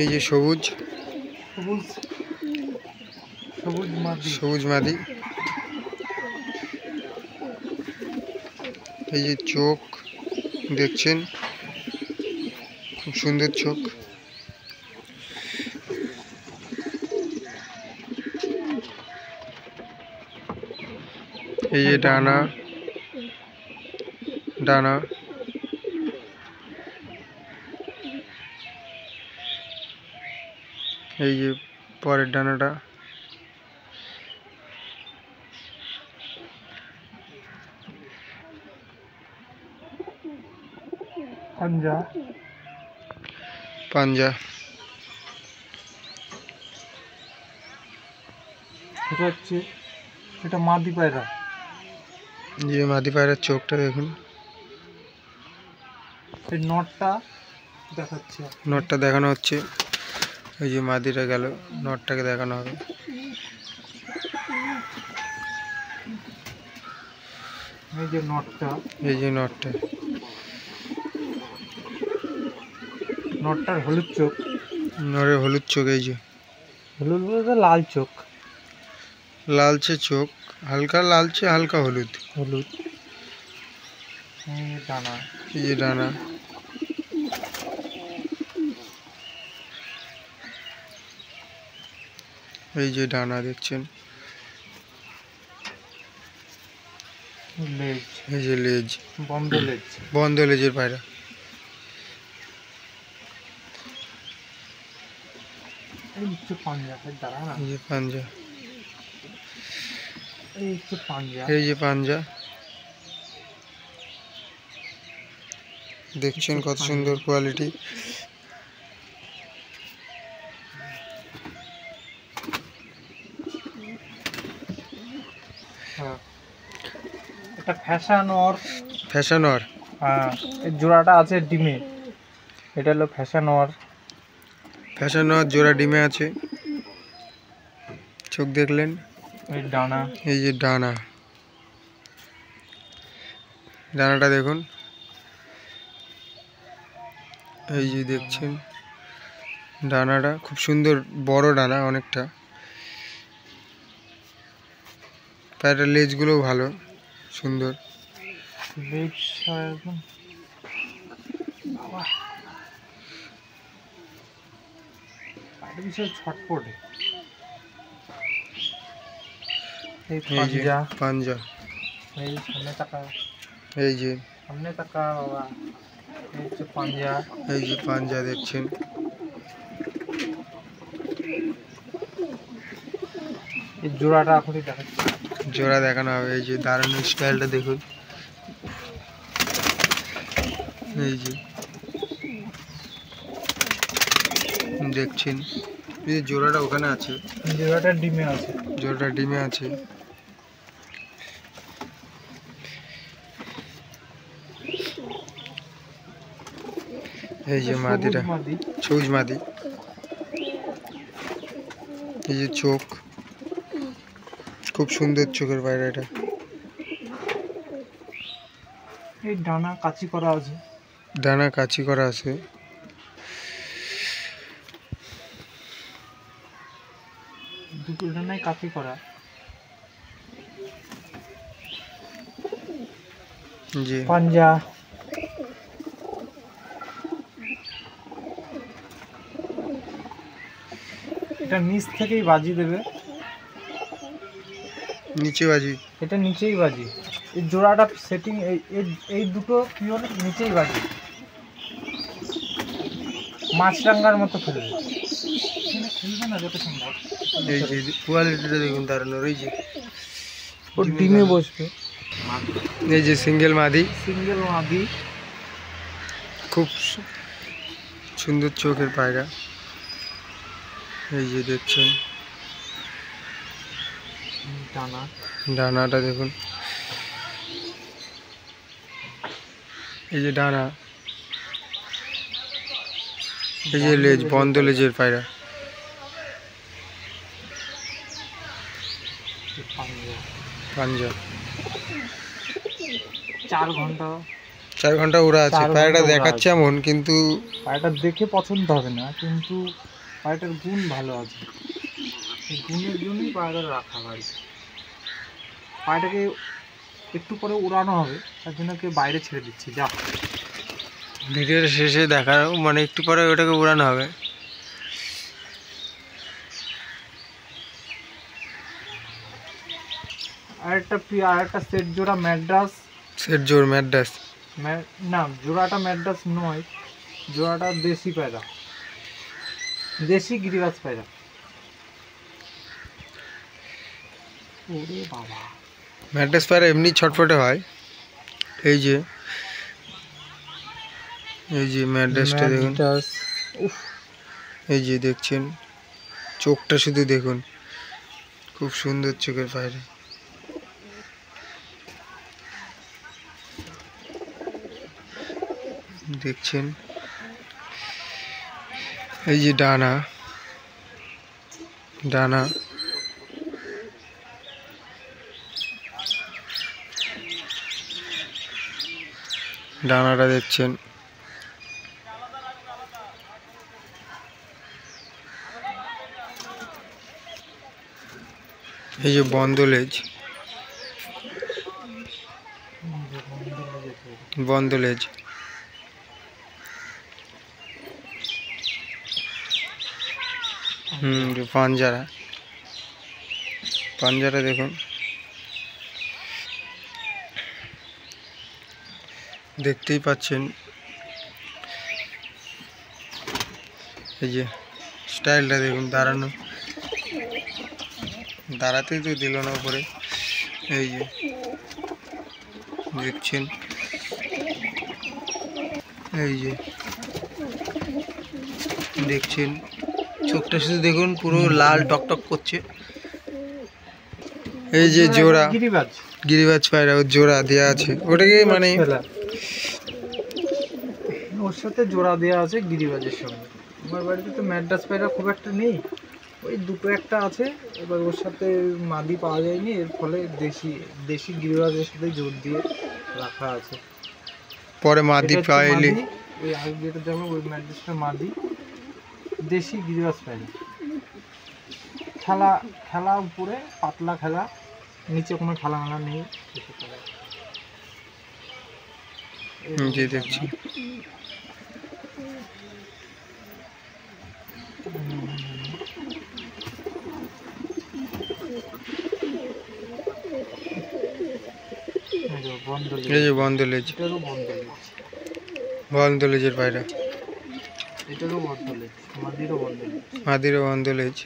এই যে সবুজ সবুজ সবুজ মাদি। সবুজ মাদি। এই যে চোখ দেখছেন, খুব সুন্দর চোখ। এই যে ডানা ডানা। এই যে পরের ডানাটা। পাঞ্জা পাঞ্জা। এটা হচ্ছে, এটা মাদি পায়রা। যে মাদি পায়রার চোখটা দেখুন। এই নটটা দেখাচ্ছে, নটটা দেখানো হচ্ছে। এই যে মাদিটা গেল, নটটাকে দেখানো হবে। এই যে নটটা, এই যে নটটা। নটটার হলুদ চোখ। নরের হলুদ চোখ। এই যে হলুদ বলতে লাল চোখ, লালচে চোখ, হালকা লালচে হালকা হলুদ। হলুদ। এই যে ডানা, এই যে ডানা। এই যে ডানা দেখছেন। লেজ, এই যে লেজ, বন্ধ লেজ। বন্ধ লেজের পায়রা। এই হচ্ছে পাঞ্জা, দাঁড়া না। এই যে পাঞ্জা। এই হচ্ছে পাঞ্জা। এই যে পাঞ্জা দেখছেন, কত সুন্দর কোয়ালিটি। হ্যাঁ, এটা ফ্যাশন অর। Fashion or. হ্যাঁ, এই জোড়াটা আছে ডিমে। এটা হলো ফ্যাশন অর। ফ্যাশন অর জোড়া ডিমে আছে। চোখ দেখলেন। এই ডানা, এই যে ডানা, ডানাটা দেখুন। এই যে দেখছেন ডানাটা, খুব সুন্দর বড় ডানা অনেকটা। পায়রার লেজগুলোও ভালো সুন্দর। লেজ একদম। বাবা, পায়রা বিশাল ছটপটে। এই এই যে পাঞ্জা, পাঞ্জা। এই সামনে তাকা, এই যে সামনে তাকা বাবা। এই হচ্ছে পাঞ্জা। এই যে পাঞ্জা দেখছেন। এই জোড়াটা এখনই দেখাচ্ছি। জোড়া দেখানো হবে। এই যে দাঁড়ানোর স্টাইলটা দেখুন। এই যে দেখছেন, এই যে জোড়াটা ওখানে আছে। জোড়াটা ডিমে আছে। জোড়াটা ডিমে আছে। এই যে মাদিটা, মাদি। সবুজ মাদি। এই যে চোখ, খুব সুন্দর চোখের পায়রা এটা। এই ডানা কাচি করা আছে। ডানা কাচি করা আছে। দুটো ডানায় কাচি করা। জি পাঞ্জা, এটা নিচ থেকেই বাজি দেবে। নিচে বাজি। এটা নিচেই বাজি। এই জোড়াটা সেটিং, এই দুটো পিওর নিচেই বাজি। মাছরাঙ্গার মতো খেলবে। খেলবে না যত সম্ভব। এই যে কোয়ালিটিটা দেখুন দাঁড়ানোর। এই যে ও ডিমে বসবে। এই যে সিঙ্গেল মাদি, সিঙ্গেল মাদি। খুব সুন্দর চোখের পায়রা। এই যে দেখছেন ডানা, ডানাটা দেখুন। এই যে ডানা। এই যে লেজ, বন্ধ লেজের পায়রা। পাঞ্জা। পাঞ্জা। 4 ঘন্টা 4 ঘন্টা ওরা আছে। 4 পায়রাটা ঘন্টা ওরা দেখাচ্ছে আছে। এমন, কিন্তু পায়রাটা দেখে পছন্দ হবে না, কিন্তু পায়রাটার গুণ ভালো আছে। এই গুণের জন্যই পায়রাটা রাখা বাড়িতে। পায়রাটাকে একটু পরে উড়ানো হবে, তার জন্য কেউ বাইরে ছেড়ে দিচ্ছি। যা ভিডিওর শেষে দেখা মানে একটু পরে ওটাকে উড়ানো হবে। আরেকটা সেট জোড়া ম্যাড্রাস। সেট জোর ম্যাড্রাস। না, জোড়াটা ম্যাড্রাস নয়, জোড়াটা দেশি পায়রা, দেশি গিরিবাজ পায়রা। ওরে বাবা, ম্যাড্রাস পায়রা এমনি ছটফটে হয়। এই যে ম্যাড্রাসটা দেখুন, উফ, এই যে দেখছেন, চোখটা শুধু দেখুন, খুব সুন্দর চোখের পায়রা। দেখছেন, এই যে ডানা ডানাটা দেখছেন। এই যে বন্দলেজ, পাঞ্জারা দেখুন, দেখতেই পাচ্ছেন। এই যে স্টাইলটা দেখুন, দাঁড়াতেই তো দিল না উপরে। এই যে দেখছেন, এই যে দেখছেন, চোখটা শুধু দেখুন, পুরো লাল টকটক করছে। এই যে জোড়া গিরিবাজ পায়রা, ওর জোড়া দেওয়া আছে, ওটাকে মানে ওর সাথে জোড়া দেওয়া আছে গিরিবাজের সঙ্গে। আমার বাড়িতে তো ম্যাড্রাস পায়রা খুব একটা নেই, ওই দুটো একটা আছে। এবার ওর সাথে মাদি পাওয়া যায়নি, এর ফলে দেশি গিরিবাজের সাথে জোর দিয়ে রাখা আছে। পরে মাদি পাইলে ওই আগে যেটা দেখো, ওই ম্যাড্রাসটা মাদি, দেশি গিরিবাজ পায়রা। খেলা উপরে পাতলা খেলা, নিচে কোনো খেলা নেই। যে দেখছি, এই যে বন্দলেজের পায়রা, এটারও বন্দলেজ, মাদিরও বন্দলেজ। মাদিরও বন্দলেজ।